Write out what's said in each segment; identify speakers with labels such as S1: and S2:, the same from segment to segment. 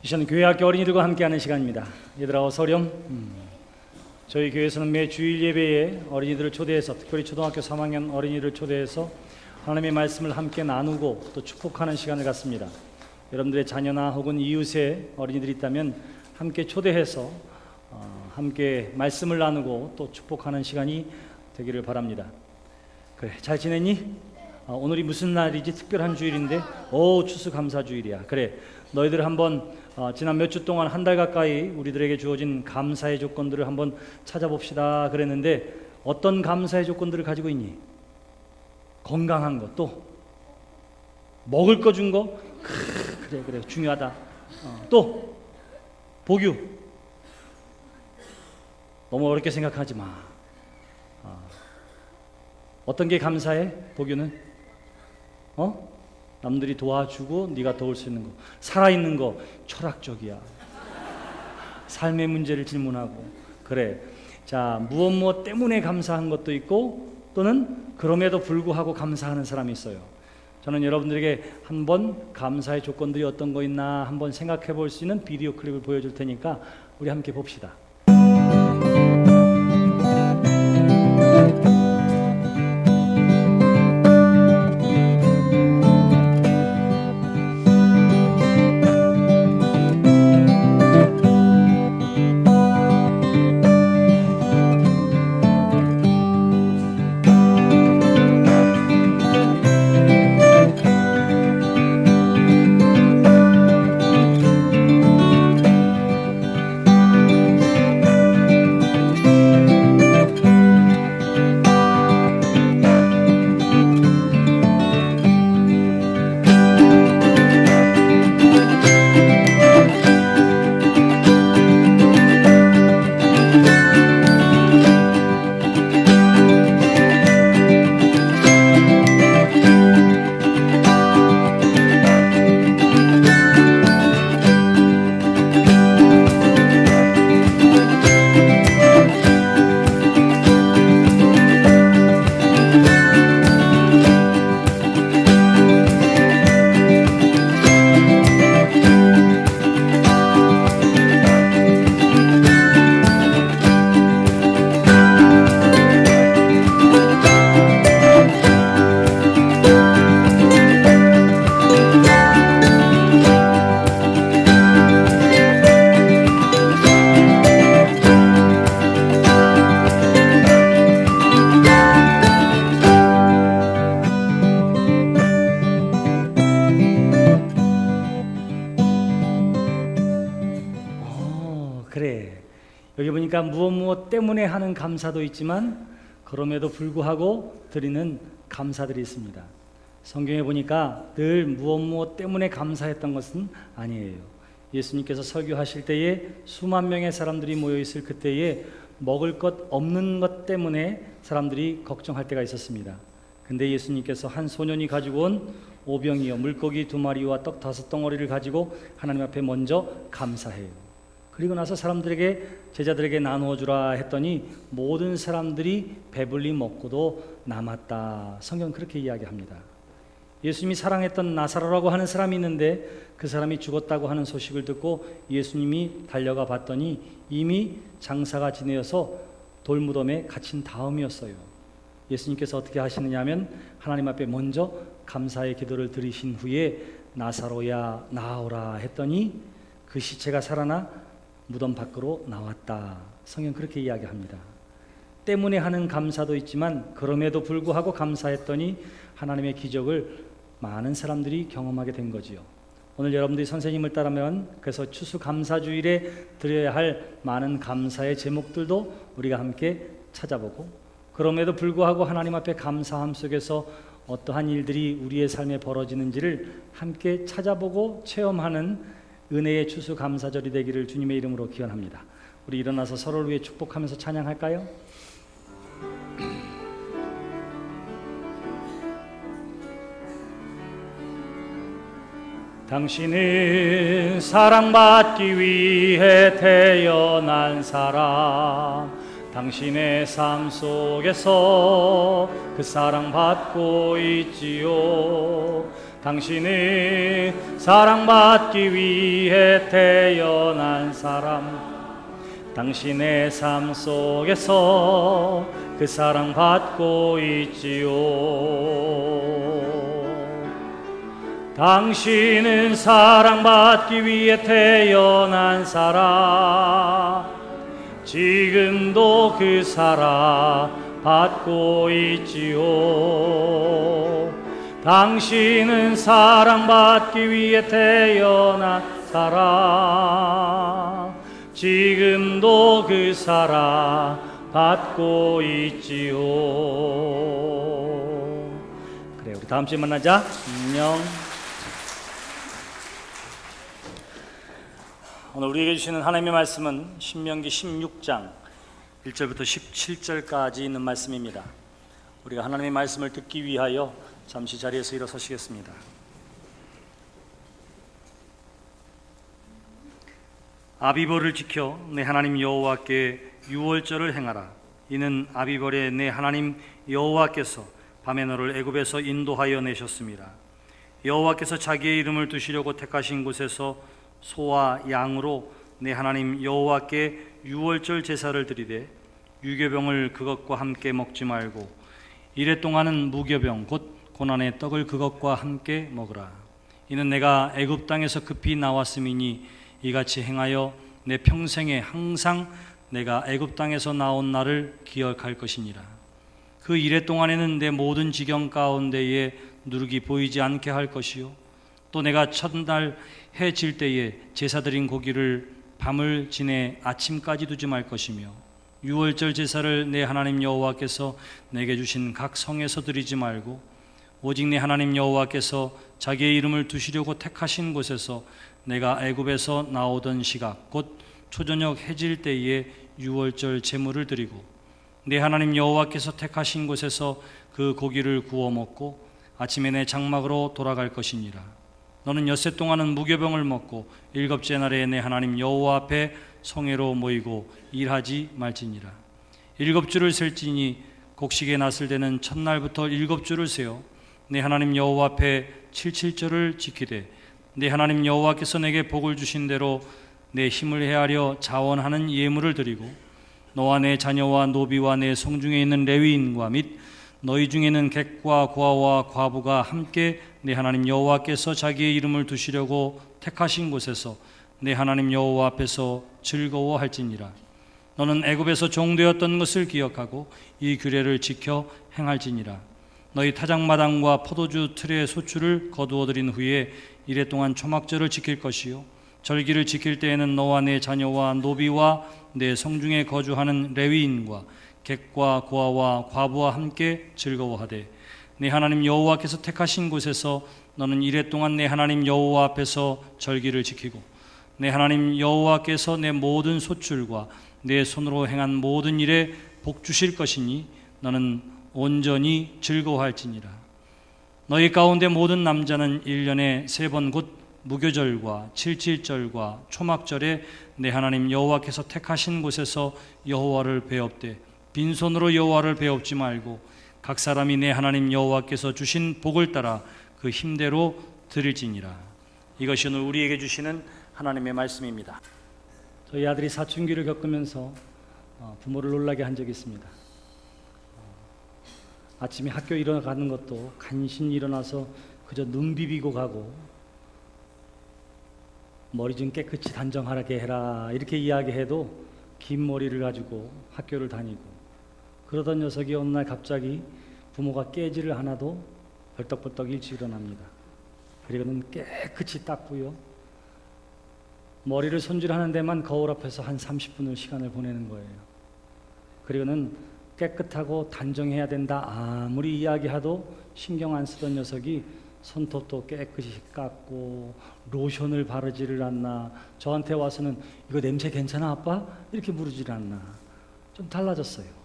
S1: 이제는 교회학교 어린이들과 함께하는 시간입니다. 얘들아 어서 오렴. 저희 교회에서는 매 주일 예배에 어린이들을 초대해서, 특별히 초등학교 3학년 어린이들을 초대해서 하나님의 말씀을 함께 나누고 또 축복하는 시간을 갖습니다. 여러분들의 자녀나 혹은 이웃에 어린이들이 있다면 함께 초대해서 함께 말씀을 나누고 또 축복하는 시간이 되기를 바랍니다. 그래, 잘 지냈니? 오늘이 무슨 날이지? 특별한 주일인데 추수감사주일이야. 그래, 너희들 한번 지난 몇 주 동안 한 달 가까이 우리들에게 주어진 감사의 조건들을 한번 찾아봅시다 그랬는데, 어떤 감사의 조건들을 가지고 있니? 건강한 거, 또 먹을 거 준 거? 그래 중요하다. 또 복유. 너무 어렵게 생각하지 마. 어떤 게 감사해? 복유는? 남들이 도와주고 네가 도울 수 있는 거, 살아있는 거. 철학적이야. 삶의 문제를 질문하고. 그래, 자, 무엇 때문에 감사한 것도 있고, 또는 그럼에도 불구하고 감사하는 사람이 있어요. 저는 여러분들에게 한번 감사의 조건들이 어떤 거 있나 한번 생각해 볼 수 있는 비디오 클립을 보여줄 테니까 우리 함께 봅시다. 그래, 여기 보니까 무엇 때문에 하는 감사도 있지만 그럼에도 불구하고 드리는 감사들이 있습니다. 성경에 보니까 늘 무엇 때문에 감사했던 것은 아니에요. 예수님께서 설교하실 때에 수만 명의 사람들이 모여있을 그때에 먹을 것 없는 것 때문에 사람들이 걱정할 때가 있었습니다. 근데 예수님께서 한 소년이 가지고 온 오병이어 물고기 2마리와 떡 5덩어리를 가지고 하나님 앞에 먼저 감사해요. 그리고 나서 사람들에게, 제자들에게 나누어 주라 했더니 모든 사람들이 배불리 먹고도 남았다. 성경은 그렇게 이야기합니다. 예수님이 사랑했던 나사로라고 하는 사람이 있는데 그 사람이 죽었다고 하는 소식을 듣고 예수님이 달려가 봤더니 이미 장사가 지내어서 돌무덤에 갇힌 다음이었어요. 예수님께서 어떻게 하시느냐 하면 하나님 앞에 먼저 감사의 기도를 드리신 후에 나사로야 나오라 했더니 그 시체가 살아나 무덤 밖으로 나왔다. 성경 그렇게 이야기합니다. 때문에 하는 감사도 있지만 그럼에도 불구하고 감사했더니 하나님의 기적을 많은 사람들이 경험하게 된 거지요. 오늘 여러분들이 선생님을 따르면 그래서 추수감사주일에 드려야 할 많은 감사의 제목들도 우리가 함께 찾아보고, 그럼에도 불구하고 하나님 앞에 감사함 속에서 어떠한 일들이 우리의 삶에 벌어지는지를 함께 찾아보고 체험하는 은혜의 추수감사절이 되기를 주님의 이름으로 기원합니다. 우리 일어나서 서로를 위해 축복하면서 찬양할까요? 당신은 사랑받기 위해 태어난 사람, 당신의 삶 속에서 그 사랑받고 있지요. 당신은 사랑받기 위해 태어난 사람. 당신의 삶 속에서 그 사랑받고 있지요. 당신은 사랑받기 위해 태어난 사람. 지금도 그 사랑 받고 있지요. 당신은 사랑받기 위해 태어난 사람. 지금도 그 사랑 받고 있지요. 그래, 우리 다음 주에 만나자. 안녕. 오늘 우리에게 주시는 하나님의 말씀은 신명기 16장 1절부터 17절까지 있는 말씀입니다. 우리가 하나님의 말씀을 듣기 위하여 잠시 자리에서 일어서시겠습니다. 아비벌을 지켜 내 하나님 여호와께 유월절을 행하라. 이는 아비벌에 내 하나님 여호와께서 밤에 너를 애굽에서 인도하여 내셨습니다. 여호와께서 자기의 이름을 두시려고 택하신 곳에서 소와 양으로 내 하나님 여호와께 유월절 제사를 드리되 유교병을 그것과 함께 먹지 말고 이래 동안은 무교병 곧 고난의 떡을 그것과 함께 먹으라. 이는 내가 애굽 땅에서 급히 나왔음이니 이같이 행하여 내 평생에 항상 내가 애굽 땅에서 나온 날을 기억할 것이니라. 그 이래 동안에는 내 모든 지경 가운데에 누룩이 보이지 않게 할 것이요 또 내가 첫날 해 질 때에 제사 드린 고기를 밤을 지내 아침까지 두지 말 것이며 유월절 제사를 내 하나님 여호와께서 내게 주신 각 성에서 드리지 말고 오직 내 하나님 여호와께서 자기의 이름을 두시려고 택하신 곳에서 내가 애굽에서 나오던 시각 곧 초저녁 해질 때에 유월절 제물을 드리고 내 하나님 여호와께서 택하신 곳에서 그 고기를 구워 먹고 아침에 내 장막으로 돌아갈 것이니라. 너는 엿새 동안은 무교병을 먹고 일곱째 날에 내 하나님 여호와 앞에 성회로 모이고 일하지 말지니라. 일곱 주를 셀지니 곡식에 낫을 때는 첫날부터 일곱 주를 세어 내 하나님 여호와 앞에 칠칠절을 지키되 내 하나님 여호와께서 내게 복을 주신 대로 내 힘을 헤아려 자원하는 예물을 드리고 너와 내 자녀와 노비와 내 성중에 있는 레위인과 및 너희 중에는 객과 고아와 과부가 함께 내 하나님 여호와께서 자기의 이름을 두시려고 택하신 곳에서 내 하나님 여호와 앞에서 즐거워할지니라. 너는 애굽에서 종되었던 것을 기억하고 이 규례를 지켜 행할지니라. 너희 타작마당과 포도주 틀의 소출을 거두어 들인 후에 이래 동안 초막절을 지킬 것이요 절기를 지킬 때에는 너와 내 자녀와 노비와 내 성중에 거주하는 레위인과 객과 고아와 과부와 함께 즐거워하되 내 하나님 여호와께서 택하신 곳에서 너는 이래 동안 내 하나님 여호와 앞에서 절기를 지키고 내 하나님 여호와께서 내 모든 소출과 내 손으로 행한 모든 일에 복 주실 것이니 너는 온전히 즐거워할지니라. 너희 가운데 모든 남자는 1년에 3번 곧 무교절과 칠칠절과 초막절에 내 하나님 여호와께서 택하신 곳에서 여호와를 배웁되 빈손으로 여호와를 배웁지 말고 각 사람이 내 하나님 여호와께서 주신 복을 따라 그 힘대로 드릴지니라. 이것이 오늘 우리에게 주시는 하나님의 말씀입니다. 저희 아들이 사춘기를 겪으면서 부모를 놀라게 한 적이 있습니다. 아침에 학교 일어나가는 것도 간신히 일어나서 그저 눈 비비고 가고 머리 좀 깨끗이 단정하게 해라 이렇게 이야기해도 긴 머리를 가지고 학교를 다니고 그러던 녀석이 어느 날 갑자기 부모가 깨지를 하나도 벌떡벌떡 일찍 일어납니다. 그리고는 깨끗이 닦고요 머리를 손질하는 데만 거울 앞에서 한 30분을 시간을 보내는 거예요. 그리고는 깨끗하고 단정해야 된다 아무리 이야기해도 신경 안 쓰던 녀석이 손톱도 깨끗이 깎고 로션을 바르지를 않나 저한테 와서는 이거 냄새 괜찮아 아빠? 이렇게 물으질 않나 좀 달라졌어요.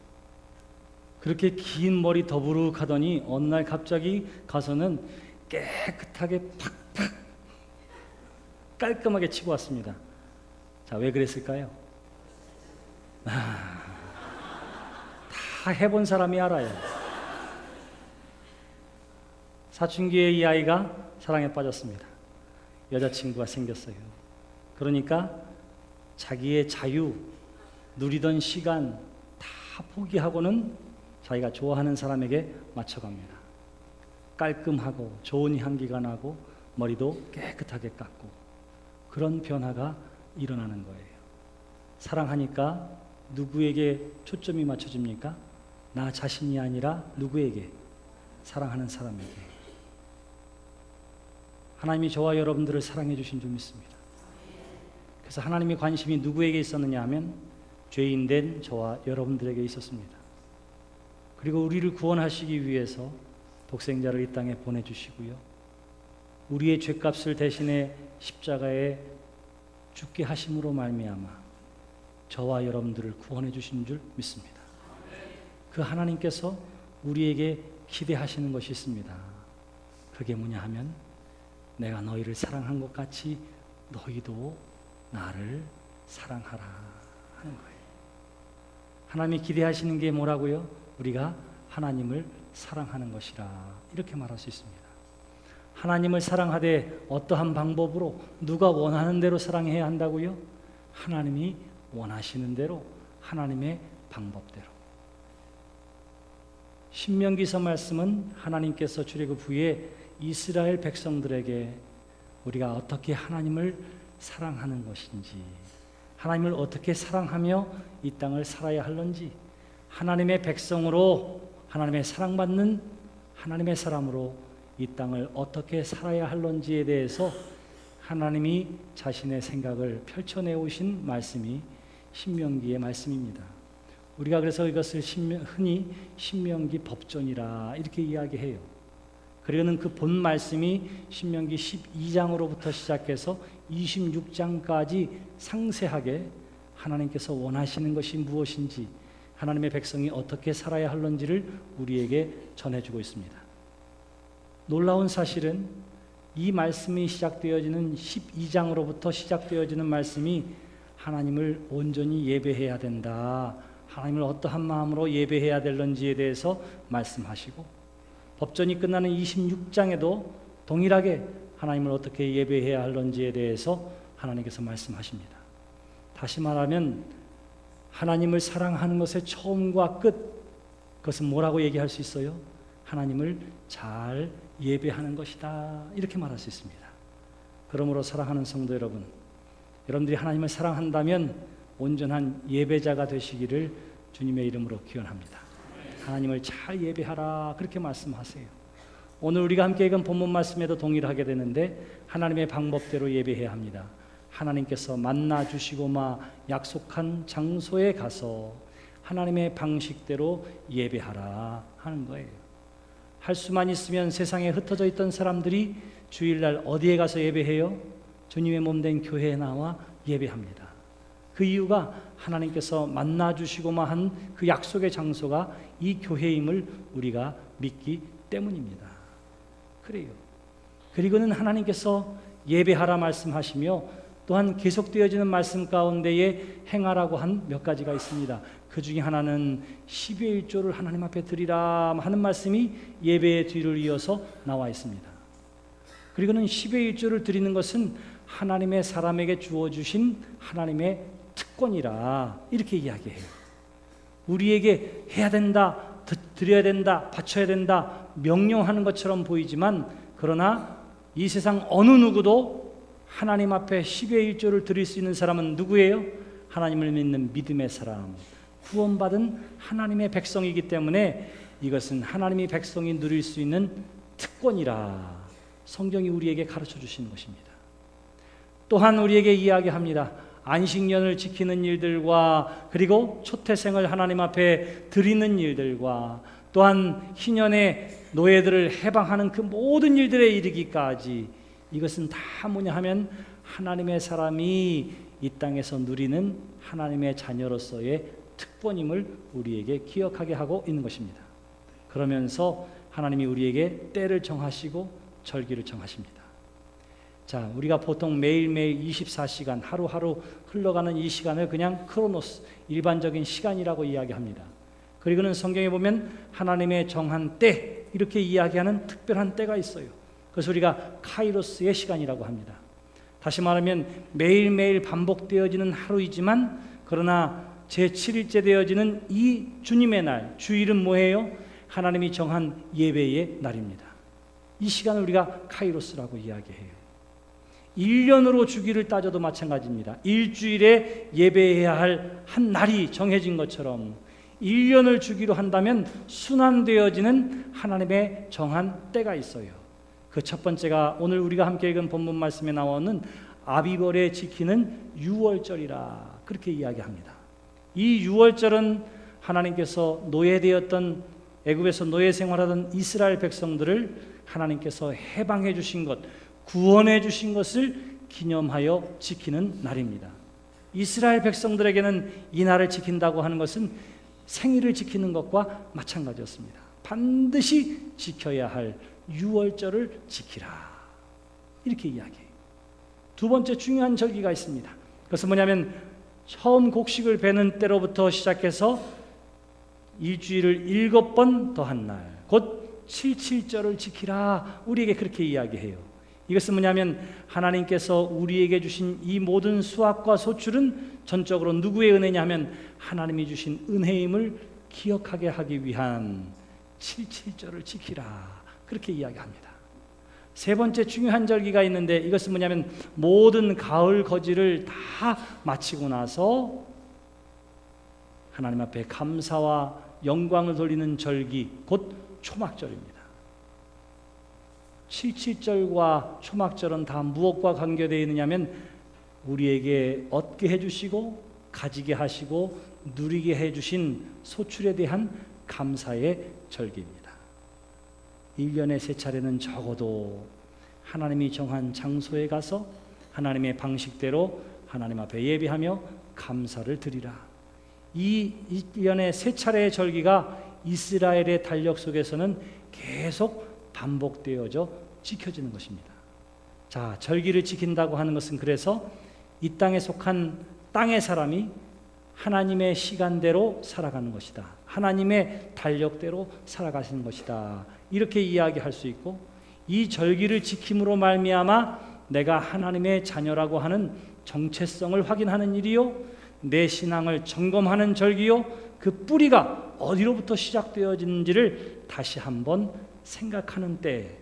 S1: 그렇게 긴 머리 더부룩하더니 어느 날 갑자기 가서는 깨끗하게 팍팍 깔끔하게 치고 왔습니다. 자, 왜 그랬을까요? 다 해본 사람이 알아요. 사춘기에 이 아이가 사랑에 빠졌습니다. 여자친구가 생겼어요. 그러니까 자기의 자유, 누리던 시간 다 포기하고는 자기가 좋아하는 사람에게 맞춰갑니다. 깔끔하고 좋은 향기가 나고 머리도 깨끗하게 깎고 그런 변화가 일어나는 거예요. 사랑하니까 누구에게 초점이 맞춰집니까? 나 자신이 아니라 누구에게? 사랑하는 사람에게. 하나님이 저와 여러분들을 사랑해 주신 줄 믿습니다. 그래서 하나님의 관심이 누구에게 있었느냐 하면 죄인된 저와 여러분들에게 있었습니다. 그리고 우리를 구원하시기 위해서 독생자를 이 땅에 보내주시고요. 우리의 죄값을 대신에 십자가에 죽게 하심으로 말미암아 저와 여러분들을 구원해 주신 줄 믿습니다. 그 하나님께서 우리에게 기대하시는 것이 있습니다. 그게 뭐냐 하면 내가 너희를 사랑한 것 같이 너희도 나를 사랑하라 하는 거예요. 하나님이 기대하시는 게 뭐라고요? 우리가 하나님을 사랑하는 것이라 이렇게 말할 수 있습니다. 하나님을 사랑하되 어떠한 방법으로 누가 원하는 대로 사랑해야 한다고요? 하나님이 원하시는 대로 하나님의 방법대로. 신명기서 말씀은 하나님께서 출애굽 후에 이스라엘 백성들에게 우리가 어떻게 하나님을 사랑하는 것인지, 하나님을 어떻게 사랑하며 이 땅을 살아야 할는지, 하나님의 백성으로 하나님의 사랑받는 하나님의 사람으로 이 땅을 어떻게 살아야 할는지에 대해서 하나님이 자신의 생각을 펼쳐내오신 말씀이 신명기의 말씀입니다. 우리가 그래서 이것을 흔히 신명기 법전이라 이렇게 이야기해요. 그리고는 그 본 말씀이 신명기 12장으로부터 시작해서 26장까지 상세하게 하나님께서 원하시는 것이 무엇인지, 하나님의 백성이 어떻게 살아야 할는지를 우리에게 전해주고 있습니다. 놀라운 사실은 이 말씀이 시작되어지는 12장으로부터 시작되어지는 말씀이 하나님을 온전히 예배해야 된다, 하나님을 어떠한 마음으로 예배해야 될는지에 대해서 말씀하시고, 법전이 끝나는 26장에도 동일하게 하나님을 어떻게 예배해야 할는지에 대해서 하나님께서 말씀하십니다. 다시 말하면 하나님을 사랑하는 것의 처음과 끝, 그것은 뭐라고 얘기할 수 있어요? 하나님을 잘 예배하는 것이다, 이렇게 말할 수 있습니다. 그러므로 사랑하는 성도 여러분, 여러분들이 하나님을 사랑한다면 온전한 예배자가 되시기를 주님의 이름으로 기원합니다. 하나님을 잘 예배하라, 그렇게 말씀하세요. 오늘 우리가 함께 읽은 본문 말씀에도 동일하게 되는데 하나님의 방법대로 예배해야 합니다. 하나님께서 만나 주시고마 약속한 장소에 가서 하나님의 방식대로 예배하라 하는 거예요. 할 수만 있으면 세상에 흩어져 있던 사람들이 주일날 어디에 가서 예배해요? 주님의 몸된 교회에 나와 예배합니다. 그 이유가 하나님께서 만나 주시고마 한 그 약속의 장소가 이 교회임을 우리가 믿기 때문입니다. 그래요. 그리고는 하나님께서 예배하라 말씀하시며 또한 계속되어지는 말씀 가운데에 행하라고 한 몇 가지가 있습니다. 그 중에 하나는 10의 1조를 하나님 앞에 드리라 하는 말씀이 예배의 뒤를 이어서 나와 있습니다. 그리고는 10의 1조를 드리는 것은 하나님의 사람에게 주어주신 하나님의 특권이라 이렇게 이야기해요. 우리에게 해야 된다, 드려야 된다, 바쳐야 된다 명령하는 것처럼 보이지만, 그러나 이 세상 어느 누구도 하나님 앞에 10의 1조를 드릴 수 있는 사람은 누구예요? 하나님을 믿는 믿음의 사람, 구원받은 하나님의 백성이기 때문에 이것은 하나님의 백성이 누릴 수 있는 특권이라 성경이 우리에게 가르쳐 주시는 것입니다. 또한 우리에게 이야기합니다. 안식년을 지키는 일들과 그리고 초태생을 하나님 앞에 드리는 일들과 또한 희년의 노예들을 해방하는 그 모든 일들에 이르기까지 이것은 다 뭐냐 하면 하나님의 사람이 이 땅에서 누리는 하나님의 자녀로서의 특권임을 우리에게 기억하게 하고 있는 것입니다. 그러면서 하나님이 우리에게 때를 정하시고 절기를 정하십니다. 자, 우리가 보통 매일매일 24시간 하루하루 흘러가는 이 시간을 그냥 크로노스, 일반적인 시간이라고 이야기합니다. 그리고는 성경에 보면 하나님의 정한 때 이렇게 이야기하는 특별한 때가 있어요. 그래서 우리가 카이로스의 시간이라고 합니다. 다시 말하면 매일매일 반복되어지는 하루이지만 그러나 제7일째 되어지는 이 주님의 날, 주일은 뭐예요? 하나님이 정한 예배의 날입니다. 이 시간을 우리가 카이로스라고 이야기해요. 1년으로 주기를 따져도 마찬가지입니다. 일주일에 예배해야 할 한 날이 정해진 것처럼 1년을 주기로 한다면 순환되어지는 하나님의 정한 때가 있어요. 그 첫 번째가 오늘 우리가 함께 읽은 본문 말씀에 나오는 아비벌에 지키는 유월절이라 그렇게 이야기합니다. 이 유월절은 하나님께서 노예되었던 애굽에서 노예 생활하던 이스라엘 백성들을 하나님께서 해방해 주신 것, 구원해 주신 것을 기념하여 지키는 날입니다. 이스라엘 백성들에게는 이 날을 지킨다고 하는 것은 생일을 지키는 것과 마찬가지였습니다. 반드시 지켜야 할 유월절을 지키라 이렇게 이야기해요. 두 번째 중요한 절기가 있습니다. 그것은 뭐냐면 처음 곡식을 베는 때로부터 시작해서 일주일을 7번 더한 날, 곧 77절을 지키라 우리에게 그렇게 이야기해요. 이것은 뭐냐면 하나님께서 우리에게 주신 이 모든 수확과 소출은 전적으로 누구의 은혜냐 하면 하나님이 주신 은혜임을 기억하게 하기 위한 77절을 지키라 그렇게 이야기합니다. 세 번째 중요한 절기가 있는데 이것은 뭐냐면 모든 가을 거지를 다 마치고 나서 하나님 앞에 감사와 영광을 돌리는 절기, 곧 초막절입니다. 77절과 초막절은 다 무엇과 관계되어 있느냐면 우리에게 얻게 해주시고 가지게 하시고 누리게 해주신 소출에 대한 감사의 절기입니다. 1년에 3차례는 적어도 하나님이 정한 장소에 가서 하나님의 방식대로 하나님 앞에 예배하며 감사를 드리라. 이 1년에 3차례의 절기가 이스라엘의 달력 속에서는 계속 반복되어져 지켜지는 것입니다. 자, 절기를 지킨다고 하는 것은 그래서 이 땅에 속한 땅의 사람이 하나님의 시간대로 살아가는 것이다. 하나님의 달력대로 살아가시는 것이다. 이렇게 이야기할 수 있고 이 절기를 지킴으로 말미암아 내가 하나님의 자녀라고 하는 정체성을 확인하는 일이요, 내 신앙을 점검하는 절기요, 그 뿌리가 어디로부터 시작되어지는지를 다시 한번 생각하는 때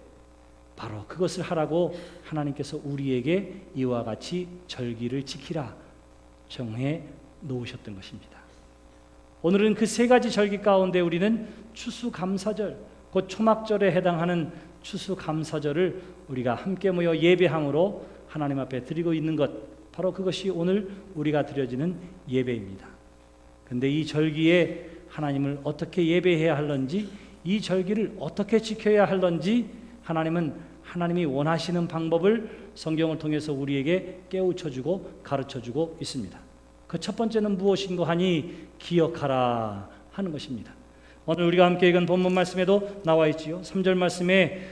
S1: 바로 그것을 하라고 하나님께서 우리에게 이와 같이 절기를 지키라 정해 놓으셨던 것입니다. 오늘은 그 세 가지 절기 가운데 우리는 추수감사절, 곧 초막절에 해당하는 추수감사절을 우리가 함께 모여 예배함으로 하나님 앞에 드리고 있는 것, 바로 그것이 오늘 우리가 드려지는 예배입니다. 그런데 이 절기에 하나님을 어떻게 예배해야 할런지, 이 절기를 어떻게 지켜야 할런지 하나님은 하나님이 원하시는 방법을 성경을 통해서 우리에게 깨우쳐주고 가르쳐주고 있습니다. 그 첫 번째는 무엇인고 하니 기억하라 하는 것입니다. 오늘 우리가 함께 읽은 본문 말씀에도 나와 있지요. 3절 말씀에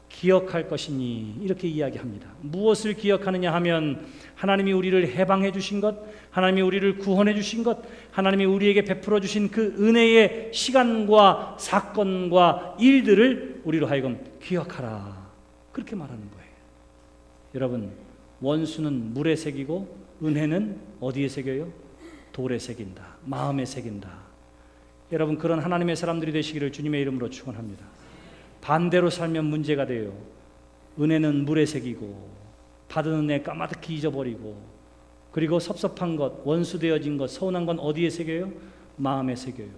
S1: 기억할 것이니 이렇게 이야기합니다. 무엇을 기억하느냐 하면 하나님이 우리를 해방해 주신 것, 하나님이 우리를 구원해 주신 것, 하나님이 우리에게 베풀어 주신 그 은혜의 시간과 사건과 일들을 우리로 하여금 기억하라 그렇게 말하는 거예요. 여러분, 원수는 물에 새기고 은혜는 어디에 새겨요? 돌에 새긴다, 마음에 새긴다. 여러분, 그런 하나님의 사람들이 되시기를 주님의 이름으로 축원합니다. 반대로 살면 문제가 돼요. 은혜는 물에 새기고 받은 은혜 까마득히 잊어버리고, 그리고 섭섭한 것, 원수되어진 것, 서운한 건 어디에 새겨요? 마음에 새겨요.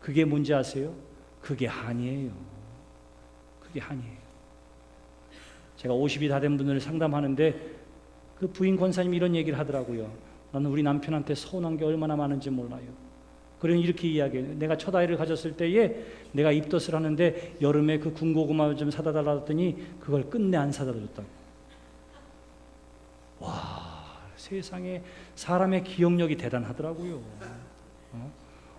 S1: 그게 뭔지 아세요? 그게 한이에요. 그게 한이에요. 제가 50이 다 된 분을 상담하는데 그 부인 권사님이 이런 얘기를 하더라고요. 나는 우리 남편한테 서운한 게 얼마나 많은지 몰라요. 그러니 이렇게 이야기해요. 내가 첫 아이를 가졌을 때에 내가 입덧을 하는데 여름에 그 군고구마 좀 사다 달라 했더니 그걸 끝내 안 사다 줬다고. 와, 세상에 사람의 기억력이 대단하더라고요.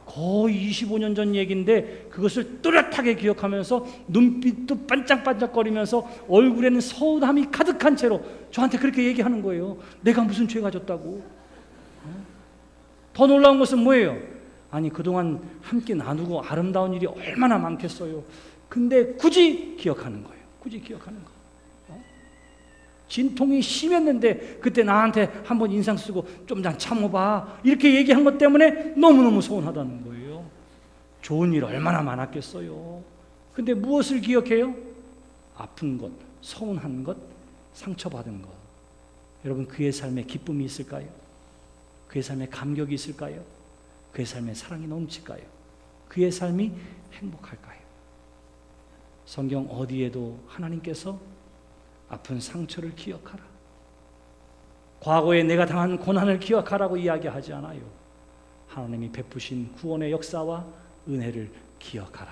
S1: 거의 25년 전 얘기인데 그것을 뚜렷하게 기억하면서 눈빛도 반짝반짝거리면서 얼굴에는 서운함이 가득한 채로 저한테 그렇게 얘기하는 거예요. 내가 무슨 죄가 졌다고. 더 놀라운 것은 뭐예요? 아니 그동안 함께 나누고 아름다운 일이 얼마나 많겠어요. 근데 굳이 기억하는 거예요. 굳이 기억하는 거. 진통이 심했는데 그때 나한테 한번 인상 쓰고 좀 참아봐 이렇게 얘기한 것 때문에 너무너무 서운하다는 거예요. 좋은 일 얼마나 많았겠어요. 근데 무엇을 기억해요? 아픈 것, 서운한 것, 상처받은 것. 여러분 그의 삶에 기쁨이 있을까요? 그의 삶에 감격이 있을까요? 그의 삶에 사랑이 넘칠까요? 그의 삶이 행복할까요? 성경 어디에도 하나님께서 아픈 상처를 기억하라, 과거에 내가 당한 고난을 기억하라고 이야기하지 않아요. 하나님이 베푸신 구원의 역사와 은혜를 기억하라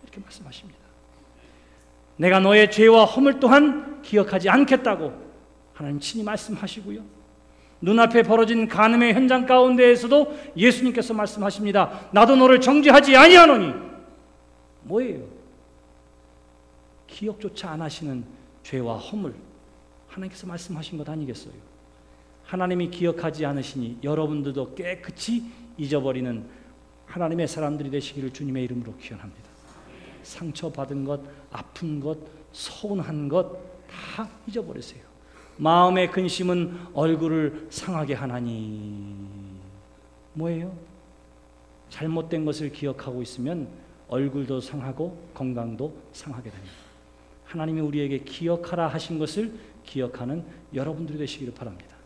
S1: 이렇게 말씀하십니다. 내가 너의 죄와 허물 또한 기억하지 않겠다고 하나님 친히 말씀하시고요. 눈앞에 벌어진 간음의 현장 가운데에서도 예수님께서 말씀하십니다. 나도 너를 정죄하지 아니하노니. 뭐예요? 기억조차 안 하시는 죄와 허물, 하나님께서 말씀하신 것 아니겠어요? 하나님이 기억하지 않으시니 여러분들도 깨끗이 잊어버리는 하나님의 사람들이 되시기를 주님의 이름으로 기원합니다. 상처받은 것, 아픈 것, 서운한 것 다 잊어버리세요. 마음의 근심은 얼굴을 상하게 하나니. 뭐예요? 잘못된 것을 기억하고 있으면 얼굴도 상하고 건강도 상하게 됩니다. 하나님이 우리에게 기억하라 하신 것을 기억하는 여러분들이 되시기를 바랍니다.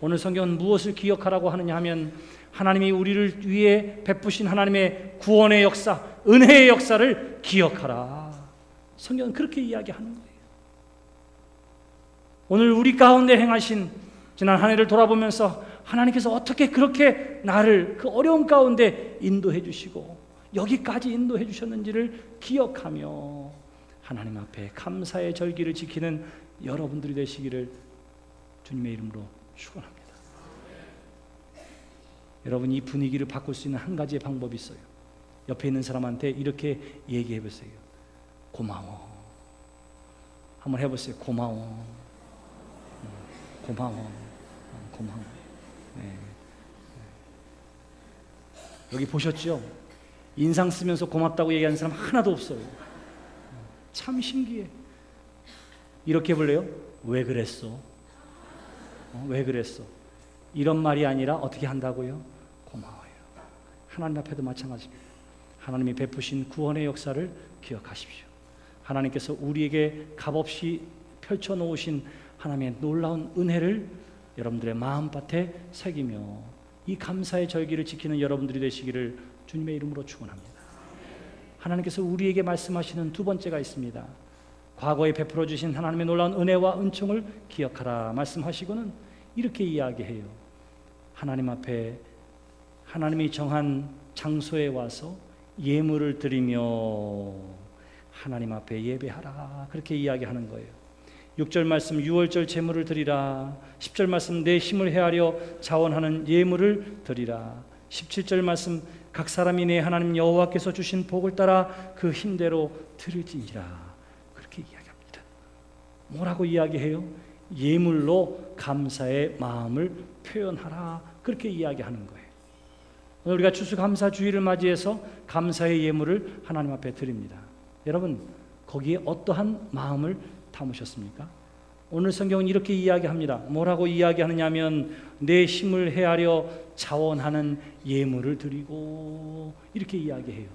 S1: 오늘 성경은 무엇을 기억하라고 하느냐 하면 하나님이 우리를 위해 베푸신 하나님의 구원의 역사, 은혜의 역사를 기억하라. 성경은 그렇게 이야기하는 거예요. 오늘 우리 가운데 행하신 지난 한 해를 돌아보면서 하나님께서 어떻게 그렇게 나를 그 어려운 가운데 인도해 주시고 여기까지 인도해 주셨는지를 기억하며 하나님 앞에 감사의 절기를 지키는 여러분들이 되시기를 주님의 이름으로 축원합니다. 여러분 이 분위기를 바꿀 수 있는 한 가지의 방법이 있어요. 옆에 있는 사람한테 이렇게 얘기해 보세요. 고마워. 한번 해보세요. 고마워. 고마워. 고마워. 네. 여기 보셨죠? 인상 쓰면서 고맙다고 얘기하는 사람 하나도 없어요. 참 신기해. 이렇게 해볼래요? 왜 그랬어? 왜 그랬어? 이런 말이 아니라 어떻게 한다고요? 고마워요. 하나님 앞에도 마찬가지입니다. 하나님이 베푸신 구원의 역사를 기억하십시오. 하나님께서 우리에게 값없이 펼쳐놓으신 하나님의 놀라운 은혜를 여러분들의 마음밭에 새기며 이 감사의 절기를 지키는 여러분들이 되시기를 주님의 이름으로 축원합니다. 하나님께서 우리에게 말씀하시는 두 번째가 있습니다. 과거에 베풀어 주신 하나님의 놀라운 은혜와 은총을 기억하라 말씀하시고는 이렇게 이야기해요. 하나님 앞에 하나님이 정한 장소에 와서 예물을 드리며 하나님 앞에 예배하라 그렇게 이야기하는 거예요. 6절 말씀 유월절 제물을 드리라. 10절 말씀 내 힘을 헤아려 자원하는 예물을 드리라. 17절 말씀 각 사람이 내 하나님 여호와께서 주신 복을 따라 그 힘대로 드릴지니라 그렇게 이야기합니다. 뭐라고 이야기해요? 예물로 감사의 마음을 표현하라 그렇게 이야기하는 거예요. 오늘 우리가 추수감사주의를 맞이해서 감사의 예물을 하나님 앞에 드립니다. 여러분 거기에 어떠한 마음을 담으셨습니까? 오늘 성경은 이렇게 이야기합니다. 뭐라고 이야기하느냐 하면 내 힘을 헤아려 자원하는 예물을 드리고 이렇게 이야기해요.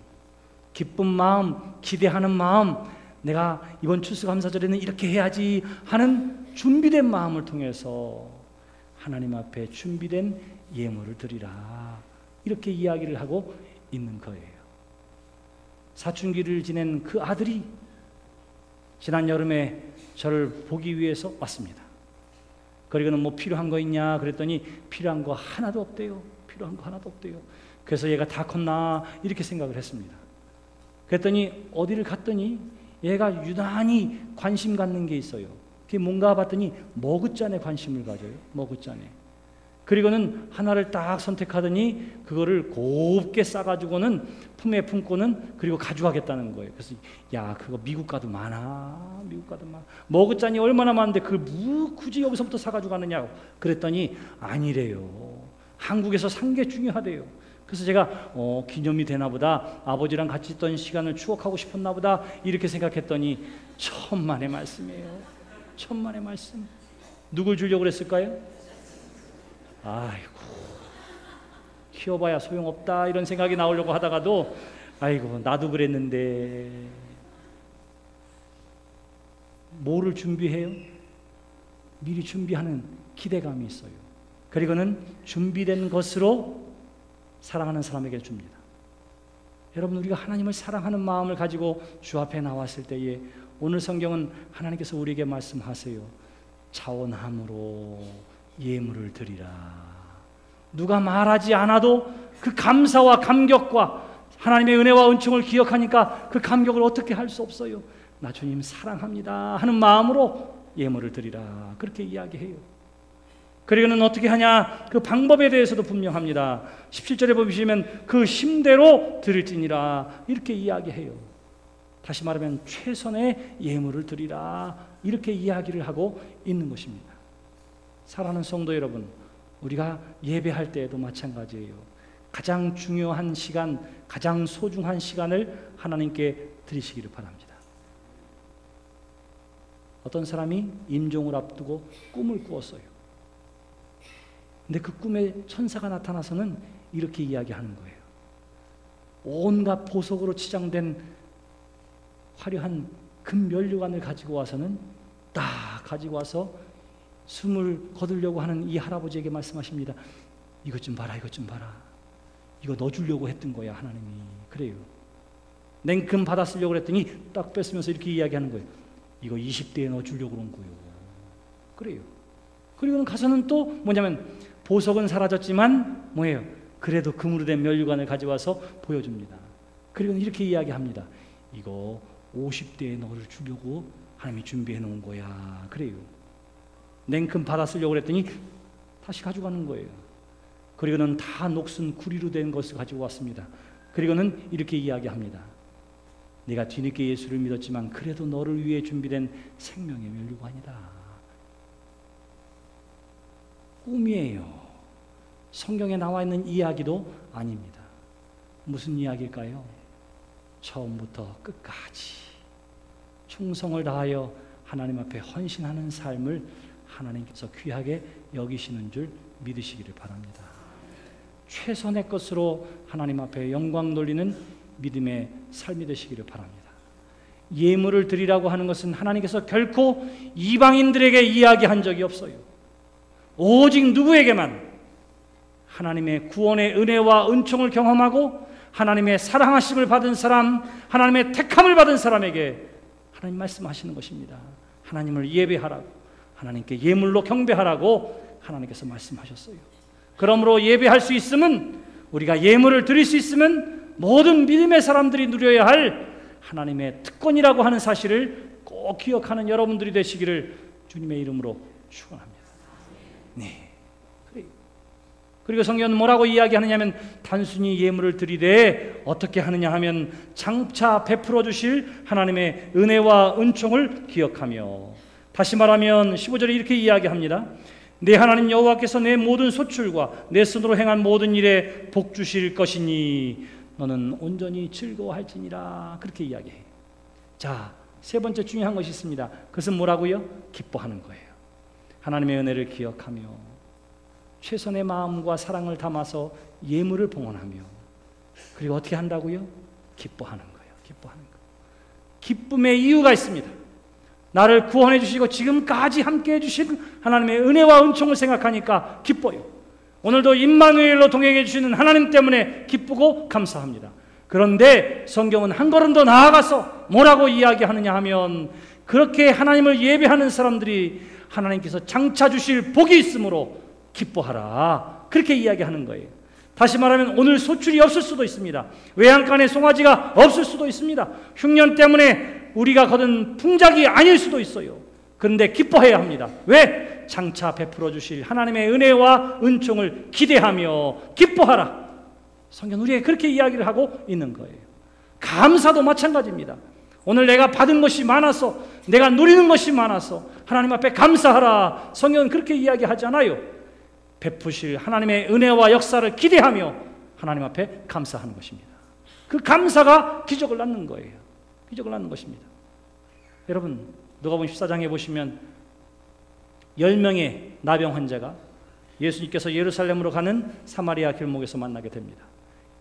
S1: 기쁜 마음, 기대하는 마음, 내가 이번 추수감사절에는 이렇게 해야지 하는 준비된 마음을 통해서 하나님 앞에 준비된 예물을 드리라 이렇게 이야기를 하고 있는 거예요. 사춘기를 지낸 그 아들이 지난 여름에 저를 보기 위해서 왔습니다. 그리고는 뭐 필요한 거 있냐 그랬더니 필요한 거 하나도 없대요. 필요한 거 하나도 없대요. 그래서 얘가 다 컸나 이렇게 생각을 했습니다. 그랬더니 어디를 갔더니 얘가 유난히 관심 갖는 게 있어요. 그게 뭔가 봤더니 머그잔에 관심을 가져요. 머그잔에. 그리고는 하나를 딱 선택하더니 그거를 곱게 싸가지고는 품에 품고는 그리고 가져가겠다는 거예요. 그래서 야 그거 미국 가도 많아. 미국 가도 많아. 머그잔이 얼마나 많은데 그걸 굳이 여기서부터 사가지고 가느냐고 그랬더니 아니래요. 한국에서 산 게 중요하대요. 그래서 제가 기념이 되나 보다, 아버지랑 같이 있던 시간을 추억하고 싶었나 보다 이렇게 생각했더니 천만의 말씀이에요. 천만의 말씀. 누굴 주려고 그랬을까요? 아이고, 키워봐야 소용없다 이런 생각이 나오려고 하다가도 아이고, 나도 그랬는데. 뭐를 준비해요? 미리 준비하는 기대감이 있어요. 그리고는 준비된 것으로 사랑하는 사람에게 줍니다. 여러분, 우리가 하나님을 사랑하는 마음을 가지고 주 앞에 나왔을 때에 오늘 성경은 하나님께서 우리에게 말씀하세요. 자원함으로 예물을 드리라. 누가 말하지 않아도 그 감사와 감격과 하나님의 은혜와 은총을 기억하니까 그 감격을 어떻게 할 수 없어요. 나 주님 사랑합니다 하는 마음으로 예물을 드리라. 그렇게 이야기해요. 그리고는 어떻게 하냐? 그 방법에 대해서도 분명합니다. 17절에 보시면 그 힘대로 드릴지니라 이렇게 이야기해요. 다시 말하면 최선의 예물을 드리라 이렇게 이야기를 하고 있는 것입니다. 사랑하는 성도 여러분, 우리가 예배할 때에도 마찬가지예요. 가장 중요한 시간, 가장 소중한 시간을 하나님께 드리시기를 바랍니다. 어떤 사람이 임종을 앞두고 꿈을 꾸었어요. 근데 그 꿈에 천사가 나타나서는 이렇게 이야기하는 거예요. 온갖 보석으로 치장된 화려한 금면류관을 가지고 와서는 딱 가지고 와서 숨을 거두려고 하는 이 할아버지에게 말씀하십니다. 이것 좀 봐라, 이것 좀 봐라. 이거 너 주려고 했던 거야, 하나님이. 그래요. 냉큼 받아 쓰려고 그랬더니 딱 뺏으면서 이렇게 이야기하는 거예요. 이거 20대에 넣어 주려고 그런 거예요. 그래요. 그리고는 가서는 또 뭐냐면 보석은 사라졌지만 뭐예요? 그래도 금으로 된 면류관을 가져와서 보여줍니다. 그리고는 이렇게 이야기합니다. 이거 50대에 너를 주려고 하나님이 준비해 놓은 거야. 그래요. 냉큼 받아 쓰려고 그랬더니 다시 가져가는 거예요. 그리고는 다 녹슨 구리로 된 것을 가지고 왔습니다. 그리고는 이렇게 이야기합니다. 내가 뒤늦게 예수를 믿었지만 그래도 너를 위해 준비된 생명의 면류관이다. 꿈이에요. 성경에 나와 있는 이야기도 아닙니다. 무슨 이야기일까요? 처음부터 끝까지 충성을 다하여 하나님 앞에 헌신하는 삶을 하나님께서 귀하게 여기시는 줄 믿으시기를 바랍니다. 최선의 것으로 하나님 앞에 영광 돌리는 믿음의 삶이 되시기를 바랍니다. 예물을 드리라고 하는 것은 하나님께서 결코 이방인들에게 이야기한 적이 없어요. 오직 누구에게만 하나님의 구원의 은혜와 은총을 경험하고 하나님의 사랑하심을 받은 사람, 하나님의 택함을 받은 사람에게 하나님 말씀하시는 것입니다. 하나님을 예배하라고, 하나님께 예물로 경배하라고 하나님께서 말씀하셨어요. 그러므로 예배할 수 있으면, 우리가 예물을 드릴 수 있으면 모든 믿음의 사람들이 누려야 할 하나님의 특권이라고 하는 사실을 꼭 기억하는 여러분들이 되시기를 주님의 이름으로 축원합니다. 네. 그리고 성경은 뭐라고 이야기하느냐면 단순히 예물을 드리되 어떻게 하느냐 하면 장차 베풀어 주실 하나님의 은혜와 은총을 기억하며, 다시 말하면 15절에 이렇게 이야기합니다. 내 하나님 여호와께서 내 모든 소출과 내 손으로 행한 모든 일에 복 주실 것이니 너는 온전히 즐거워할지니라. 그렇게 이야기해요. 자, 세 번째 중요한 것이 있습니다. 그것은 뭐라고요? 기뻐하는 거예요. 하나님의 은혜를 기억하며 최선의 마음과 사랑을 담아서 예물을 봉헌하며, 그리고 어떻게 한다고요? 기뻐하는 거예요. 기뻐하는 거. 기쁨의 이유가 있습니다. 나를 구원해 주시고 지금까지 함께 해 주신 하나님의 은혜와 은총을 생각하니까 기뻐요. 오늘도 임마누엘로 동행해 주시는 하나님 때문에 기쁘고 감사합니다. 그런데 성경은 한 걸음 더 나아가서 뭐라고 이야기하느냐 하면, 그렇게 하나님을 예배하는 사람들이 하나님께서 장차 주실 복이 있으므로 기뻐하라. 그렇게 이야기하는 거예요. 다시 말하면 오늘 소출이 없을 수도 있습니다. 외양간에 송아지가 없을 수도 있습니다. 흉년 때문에 우리가 거둔 풍작이 아닐 수도 있어요. 그런데 기뻐해야 합니다. 왜? 장차 베풀어 주실 하나님의 은혜와 은총을 기대하며 기뻐하라. 성경 우리에게 그렇게 이야기를 하고 있는 거예요. 감사도 마찬가지입니다. 오늘 내가 받은 것이 많아서, 내가 누리는 것이 많아서 하나님 앞에 감사하라. 성경은 그렇게 이야기하지 않아요. 베푸실 하나님의 은혜와 역사를 기대하며 하나님 앞에 감사하는 것입니다. 그 감사가 기적을 낳는 거예요. 기적을 낳는 것입니다. 여러분, 누가복음 14장에 보시면 10명의 나병 환자가 예수님께서 예루살렘으로 가는 사마리아 길목에서 만나게 됩니다.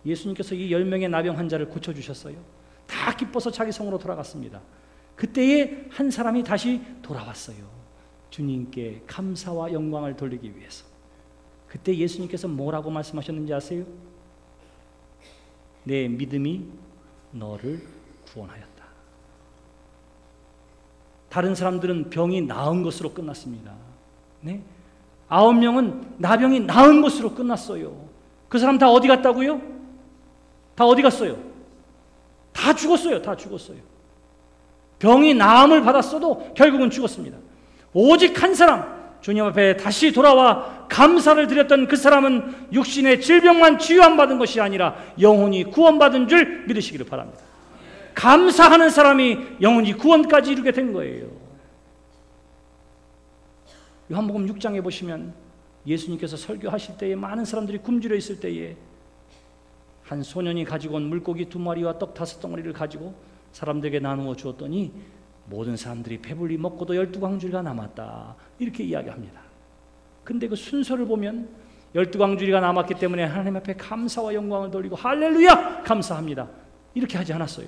S1: 예수님께서 이 10명의 나병 환자를 고쳐주셨어요. 다 기뻐서 자기 성으로 돌아갔습니다. 그때에 한 사람이 다시 돌아왔어요. 주님께 감사와 영광을 돌리기 위해서. 그때 예수님께서 뭐라고 말씀하셨는지 아세요? 내 믿음이 너를 구원하였다. 다른 사람들은 병이 나은 것으로 끝났습니다. 네? 9명은 나병이 나은 것으로 끝났어요. 그 사람 다 어디 갔다고요? 다 어디 갔어요? 다 죽었어요. 다 죽었어요. 병이 나음을 받았어도 결국은 죽었습니다. 오직 한 사람, 주님 앞에 다시 돌아와 감사를 드렸던 그 사람은 육신의 질병만 치유함 받은 것이 아니라 영혼이 구원받은 줄 믿으시기를 바랍니다. 감사하는 사람이 영혼이 구원까지 이루게 된 거예요. 요한복음 6장에 보시면 예수님께서 설교하실 때에 많은 사람들이 굶주려 있을 때에 한 소년이 가지고 온 물고기 2마리와 떡 5덩어리를 가지고 사람들에게 나누어 주었더니 모든 사람들이 배불리 먹고도 12광주리가 남았다, 이렇게 이야기합니다. 근데 그 순서를 보면 12광주리가 남았기 때문에 하나님 앞에 감사와 영광을 돌리고 할렐루야 감사합니다, 이렇게 하지 않았어요.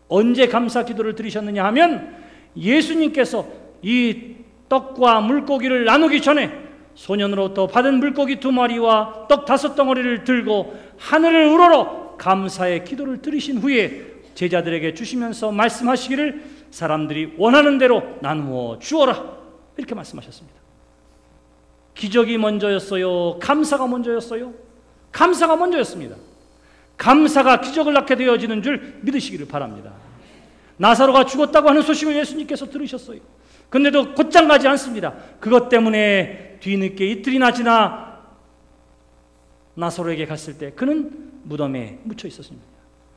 S1: 언제 감사 기도를 드리셨느냐 하면 예수님께서 이 떡과 물고기를 나누기 전에 소년으로부터 받은 물고기 2마리와 떡 5덩어리를 들고 하늘을 우러러 감사의 기도를 드리신 후에 제자들에게 주시면서 말씀하시기를 사람들이 원하는 대로 나누어 주어라, 이렇게 말씀하셨습니다. 기적이 먼저였어요? 감사가 먼저였어요? 감사가 먼저였습니다. 감사가 기적을 낳게 되어지는 줄 믿으시기를 바랍니다. 나사로가 죽었다고 하는 소식을 예수님께서 들으셨어요. 근데도 곧장 가지 않습니다. 그것 때문에 뒤늦게 이틀이나 지나 나사로에게 갔을 때 그는 무덤에 묻혀 있었습니다.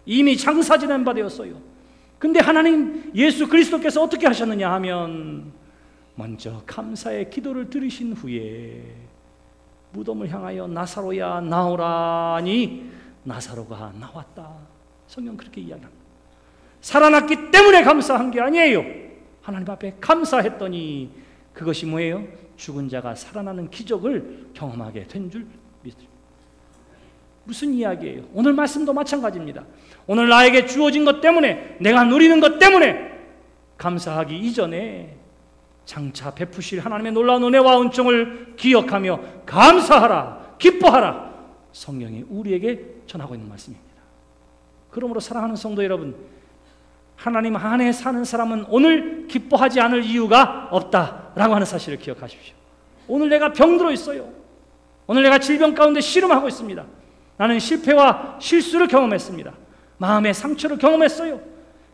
S1: 이미 장사 지난 바 되었어요. 근데 하나님 예수 그리스도께서 어떻게 하셨느냐 하면 먼저 감사의 기도를 드리신 후에 무덤을 향하여 나사로야 나오라니 나사로가 나왔다. 성경 그렇게 이야기합니다. 살아났기 때문에 감사한 게 아니에요. 하나님 앞에 감사했더니 그것이 뭐예요? 죽은 자가 살아나는 기적을 경험하게 된 줄 믿습니다. 무슨 이야기예요? 오늘 말씀도 마찬가지입니다. 오늘 나에게 주어진 것 때문에, 내가 누리는 것 때문에 감사하기 이전에 장차 베푸실 하나님의 놀라운 은혜와 은총을 기억하며 감사하라, 기뻐하라, 성경이 우리에게 전하고 있는 말씀입니다. 그러므로 사랑하는 성도 여러분, 하나님 안에 사는 사람은 오늘 기뻐하지 않을 이유가 없다라고 하는 사실을 기억하십시오. 오늘 내가 병들어 있어요. 오늘 내가 질병 가운데 씨름하고 있습니다. 나는 실패와 실수를 경험했습니다. 마음의 상처를 경험했어요.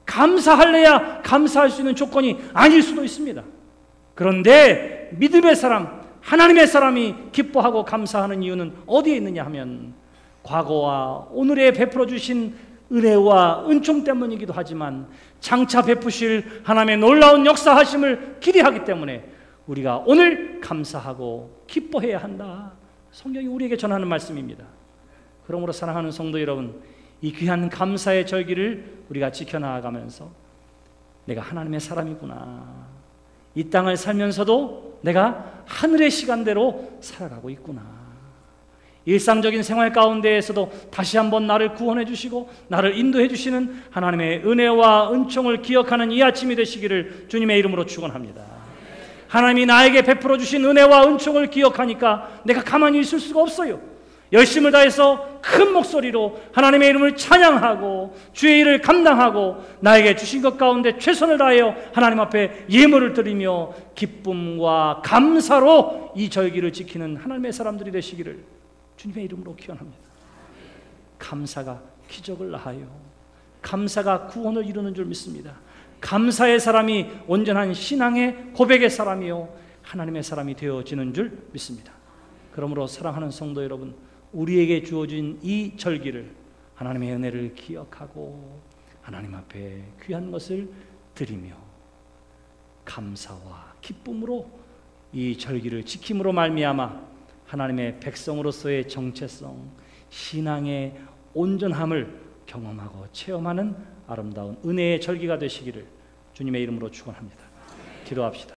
S1: 감사할래야 감사할 수 있는 조건이 아닐 수도 있습니다. 그런데 믿음의 사람, 하나님의 사람이 기뻐하고 감사하는 이유는 어디에 있느냐 하면 과거와 오늘에 베풀어 주신 은혜와 은총 때문이기도 하지만 장차 베푸실 하나님의 놀라운 역사하심을 기대하기 때문에 우리가 오늘 감사하고 기뻐해야 한다. 성경이 우리에게 전하는 말씀입니다. 그러므로 사랑하는 성도 여러분, 이 귀한 감사의 절기를 우리가 지켜나가면서 내가 하나님의 사람이구나, 이 땅을 살면서도 내가 하늘의 시간대로 살아가고 있구나, 일상적인 생활 가운데에서도 다시 한번 나를 구원해 주시고 나를 인도해 주시는 하나님의 은혜와 은총을 기억하는 이 아침이 되시기를 주님의 이름으로 축원합니다. 하나님이 나에게 베풀어 주신 은혜와 은총을 기억하니까 내가 가만히 있을 수가 없어요. 열심을 다해서 큰 목소리로 하나님의 이름을 찬양하고 주의 일을 감당하고 나에게 주신 것 가운데 최선을 다하여 하나님 앞에 예물을 드리며 기쁨과 감사로 이 절기를 지키는 하나님의 사람들이 되시기를 주님의 이름으로 기원합니다. 감사가 기적을 낳아요. 감사가 구원을 이루는 줄 믿습니다. 감사의 사람이 온전한 신앙의 고백의 사람이요 하나님의 사람이 되어지는 줄 믿습니다. 그러므로 사랑하는 성도 여러분, 우리에게 주어진 이 절기를 하나님의 은혜를 기억하고 하나님 앞에 귀한 것을 드리며 감사와 기쁨으로 이 절기를 지킴으로 말미암아 하나님의 백성으로서의 정체성, 신앙의 온전함을 경험하고 체험하는 아름다운 은혜의 절기가 되시기를 주님의 이름으로 축원합니다. 기도합시다.